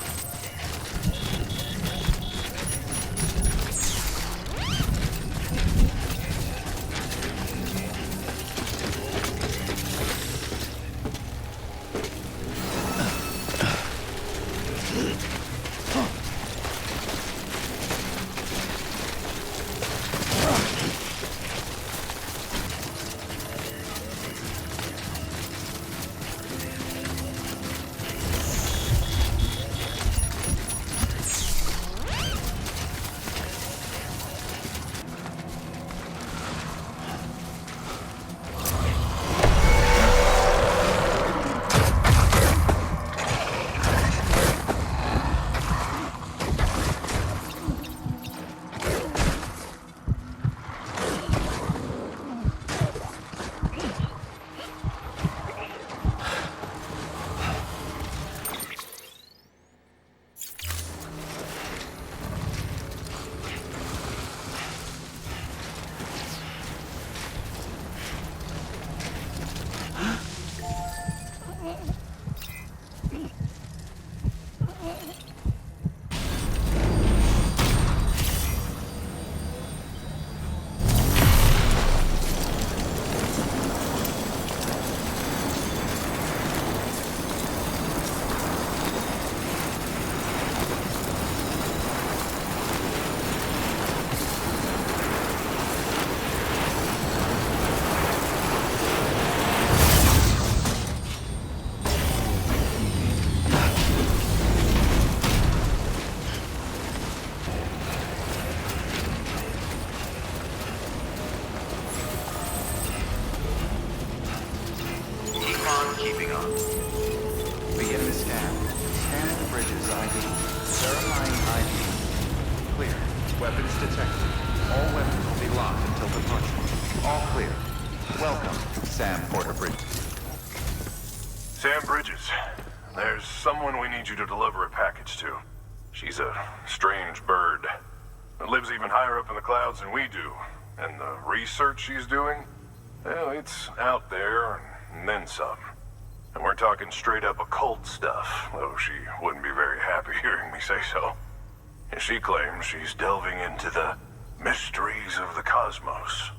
Keeping on. Begin the scan. Scan the bridge's ID. Verifying ID. Clear. Weapons detected. All weapons will be locked until departure. All clear. Welcome, Sam Porter Bridges. Sam Bridges, there's someone we need you to deliver a package to. She's a strange bird that lives even higher up in the clouds than we do. And the research she's doing, well, it's out there and then some. And we're talking straight up occult stuff, though she wouldn't be very happy hearing me say so. And she claims she's delving into the mysteries of the cosmos.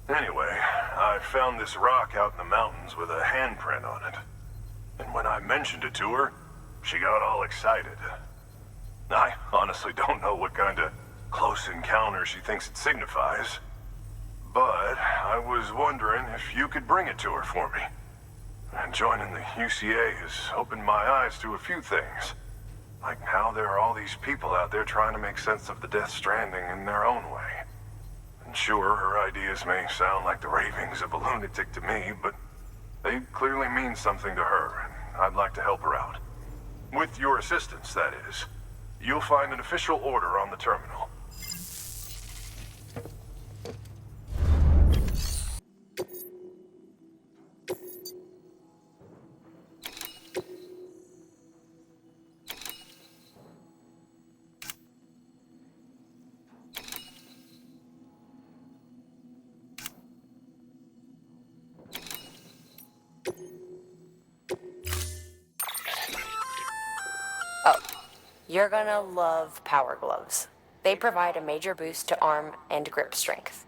Anyway, I found this rock out in the mountains with a handprint on it. And when I mentioned it to her, she got all excited. I honestly don't know what kind of close encounter she thinks it signifies. But I was wondering if you could bring it to her for me. And joining the UCA has opened my eyes to a few things. Like how there are all these people out there trying to make sense of the Death Stranding in their own way. And sure, her ideas may sound like the ravings of a lunatic to me, but they clearly mean something to her, and I'd like to help her out. With your assistance, that is. You'll find an official order on the terminal. Oh, you're gonna love power gloves. They provide a major boost to arm and grip strength.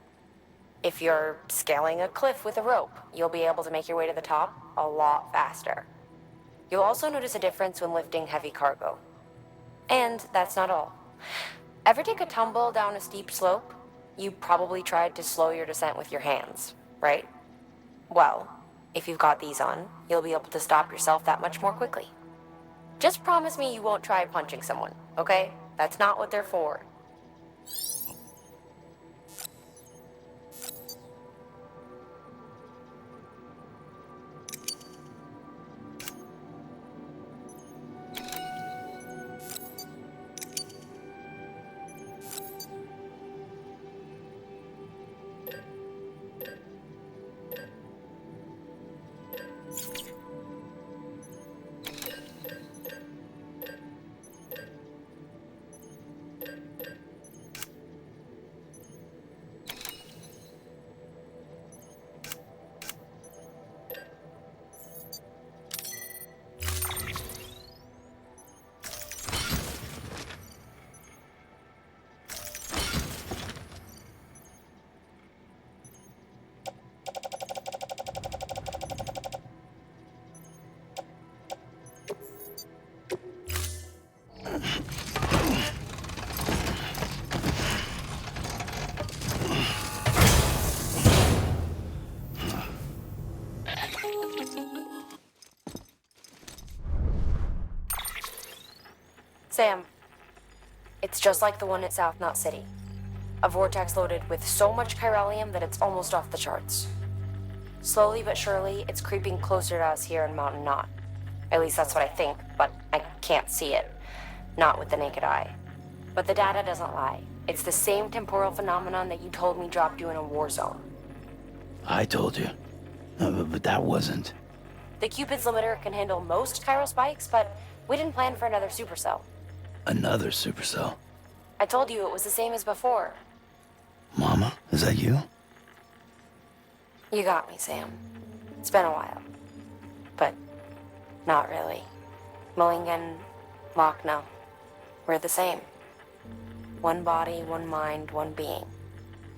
If you're scaling a cliff with a rope, you'll be able to make your way to the top a lot faster. You'll also notice a difference when lifting heavy cargo. And that's not all. Ever take a tumble down a steep slope? You probably tried to slow your descent with your hands, right? Well, if you've got these on, you'll be able to stop yourself that much more quickly. Just promise me you won't try punching someone, okay? That's not what they're for. Sam, it's just like the one at South Knot City. A vortex loaded with so much chiralium that it's almost off the charts. Slowly but surely, it's creeping closer to us here in Mountain Knot. At least that's what I think, but I can't see it. Not with the naked eye. But the data doesn't lie. It's the same temporal phenomenon that you told me dropped you in a war zone. I told you. But that wasn't. The Cupid's limiter can handle most chiral spikes, but we didn't plan for another supercell. Another supercell. I told you it was the same as before. Mama, is that you? You got me, Sam. It's been a while. But not really. Mulligan, Lochna, we're the same. One body, one mind, one being.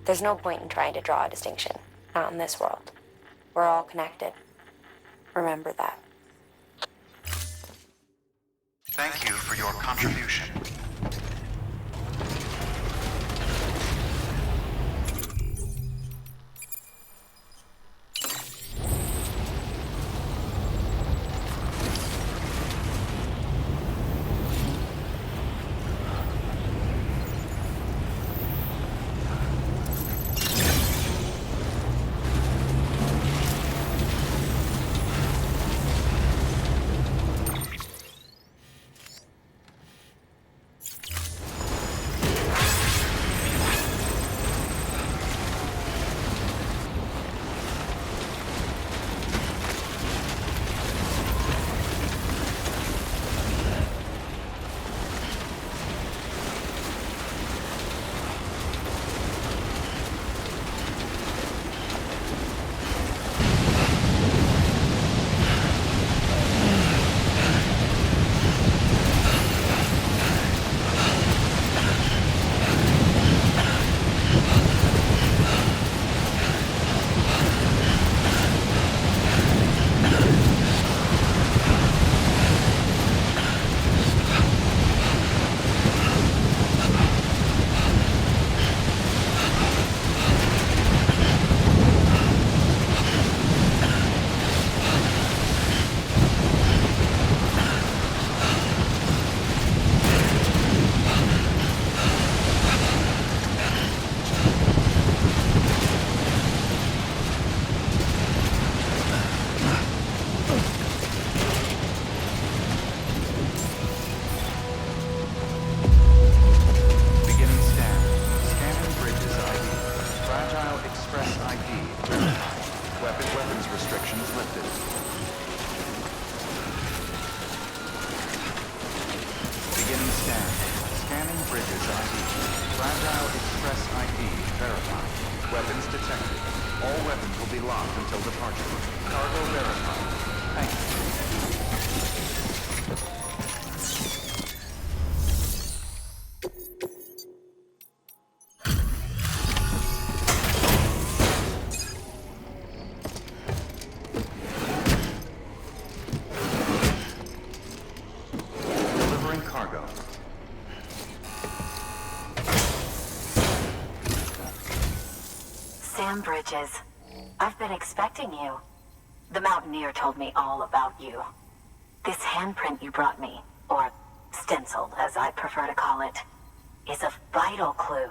There's no point in trying to draw a distinction. Not in this world. We're all connected. Remember that. Thank you for your contribution. Delivering cargo. Sam Bridges, I've been expecting you. The Mountaineer told me all about you. This handprint you brought me, or stencil, as I prefer to call it, is a vital clue.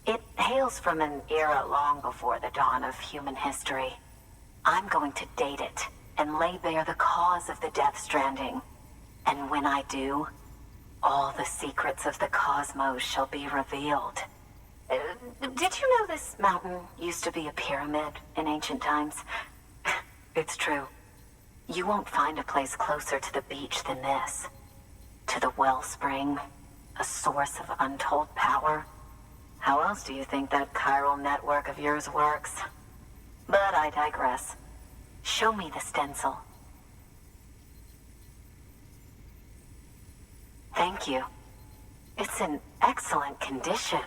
It hails from an era long before the dawn of human history. I'm going to date it and lay bare the cause of the Death Stranding. And when I do, all the secrets of the cosmos shall be revealed. Did you know this mountain used to be a pyramid in ancient times? It's true. You won't find a place closer to the beach than this. To the wellspring, a source of untold power. How else do you think that chiral network of yours works? But I digress. Show me the stencil. Thank you. It's in excellent condition.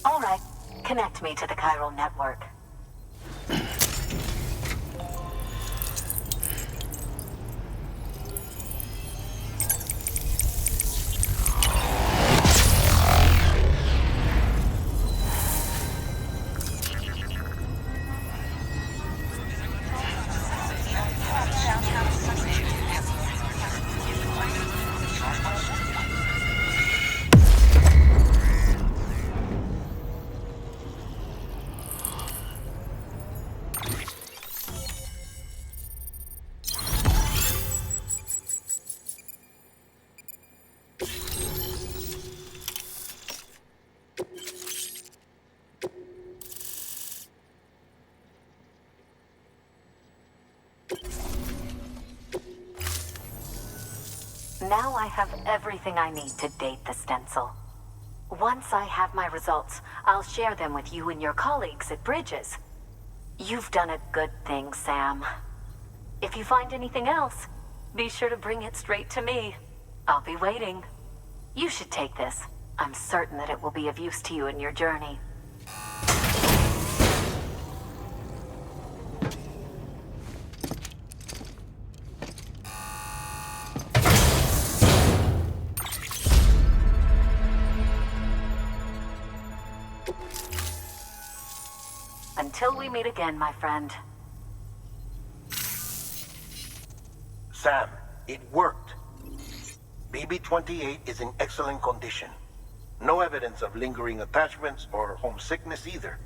All right, connect me to the chiral network. Now I have everything I need to date the stencil. Once I have my results, I'll share them with you and your colleagues at Bridges. You've done a good thing, Sam. If you find anything else, be sure to bring it straight to me. I'll be waiting. You should take this. I'm certain that it will be of use to you in your journey. Until we meet again, my friend. Sam, it worked. BB-28 is in excellent condition. No evidence of lingering attachments or homesickness either.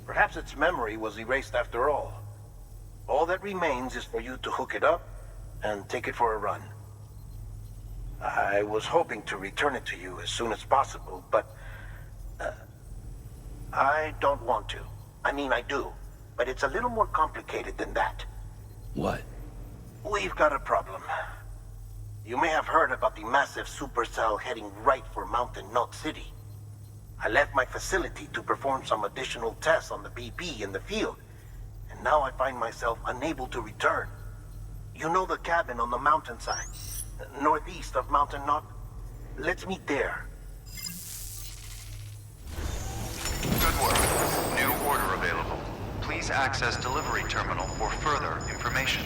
Perhaps its memory was erased after all. All that remains is for you to hook it up and take it for a run. I was hoping to return it to you as soon as possible, but I don't want to. I mean, I do, but it's a little more complicated than that. What? We've got a problem. You may have heard about the massive supercell heading right for Mountain Knot City. I left my facility to perform some additional tests on the BB in the field, and now I find myself unable to return. You know the cabin on the mountainside, northeast of Mountain Knot? Let's meet there. Good work. New order available. Please access delivery terminal for further information.